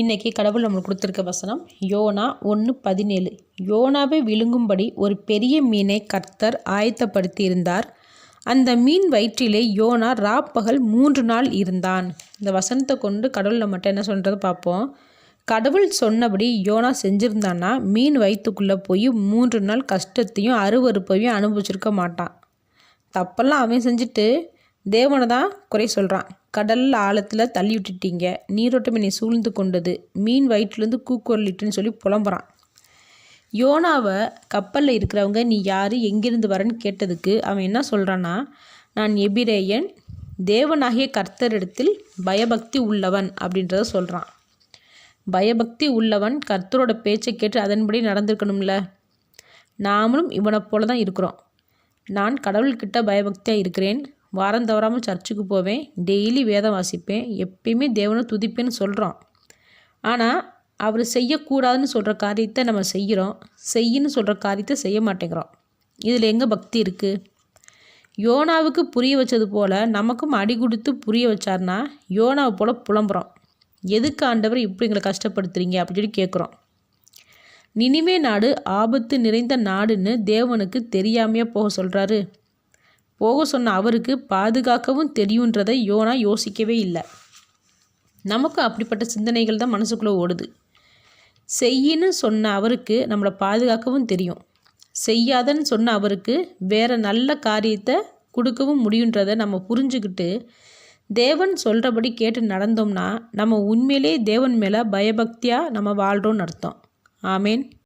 இன்றைக்கி கடவுள் நம்மளுக்கு கொடுத்துருக்க வசனம் யோனா 1:17. யோனாவை விழுங்கும்படி ஒரு பெரிய மீனை கர்த்தர் ஆயத்தப்படுத்தி இருந்தார். அந்த மீன் வயிற்றிலே யோனா ராப்பகல் 3 நாள் இருந்தான். இந்த வசனத்தை கொண்டு கடவுள் நம்மகிட்ட என்ன சொல்கிறத பார்ப்போம். கடவுள் சொன்னபடி யோனா செஞ்சுருந்தான்னா மீன் வயிற்றுக்குள்ளே போய் 3 நாள் கஷ்டத்தையும் அருவருப்பையும் அனுபவிச்சிருக்க மாட்டான். தப்பெல்லாம் அவன் செஞ்சுட்டு தேவனை தான் குறை சொல்கிறான். கடலில் ஆழத்தில் தள்ளி விட்டுட்டீங்க, நீரோட்டம் என்னை சூழ்ந்து கொண்டது, மீன் வயிற்றுலேருந்து கூக்குரலிட்டுன்னு சொல்லி புலம்புறான். யோனாவை கப்பலில் இருக்கிறவங்க நீ யார், எங்கேருந்து வரேன்னு கேட்டதுக்கு அவன் என்ன சொல்கிறான்னா, நான் எபிரேயன், தேவனாகிய கர்த்தரிடத்தில் பயபக்தி உள்ளவன் அப்படின்றத சொல்கிறான். பயபக்தி உள்ளவன் கர்த்தரோட பேச்சை கேட்டு அதன்படி நடந்திருக்கணும்ல. நாமளும் இவனை போல தான் இருக்கிறோம். நான் கடவுள்கிட்ட பயபக்தியாக இருக்கிறேன், வாரம் தவறாமல் சர்ச்சுக்கு போவேன், டெய்லி வேதம் வாசிப்பேன், எப்பயுமே தேவனை துதிப்பேன்னு சொல்கிறோம். ஆனால் அவர் செய்யக்கூடாதுன்னு சொல்கிற காரியத்தை நம்ம செய்கிறோம், செய்யின்னு சொல்கிற காரியத்தை செய்ய மாட்டேங்கிறோம். இதில் எங்கே பக்தி இருக்குது? யோனாவுக்கு புரிய வச்சது போல் நமக்கும் அடி கொடுத்து புரிய வச்சார்னா யோனாவை போல் புலம்புறோம். எதுக்கு ஆண்டவர் இப்படி எங்களை கஷ்டப்படுத்துறீங்க அப்படின்னு சொல்லி கேட்குறோம். நினிவே நாடு ஆபத்து நிறைந்த நாடுன்னு தேவனுக்கு தெரியாமையே போக சொல்கிறாரு. போக சொன்ன அவருக்கு பாதுகாக்கவும் தெரியுன்றதை யோனா யோசிக்கவே இல்லை. நமக்கு அப்படிப்பட்ட சிந்தனைகள் தான் மனசுக்குள்ளே ஓடுது. செய்யின்னு சொன்ன அவருக்கு நம்மளை பாதுகாக்கவும் தெரியும், செய்யாதன்னு சொன்ன அவருக்கு வேறு நல்ல காரியத்தை கொடுக்கவும் முடியுன்றதை நம்ம புரிஞ்சுக்கிட்டு தேவன் சொல்கிறபடி கேட்டு நடந்தோம்னா நம்ம உண்மையிலே தேவன் மேலே பயபக்தியாக நம்ம வாழ்கிறோன்னு அர்த்தம். ஆமேன்.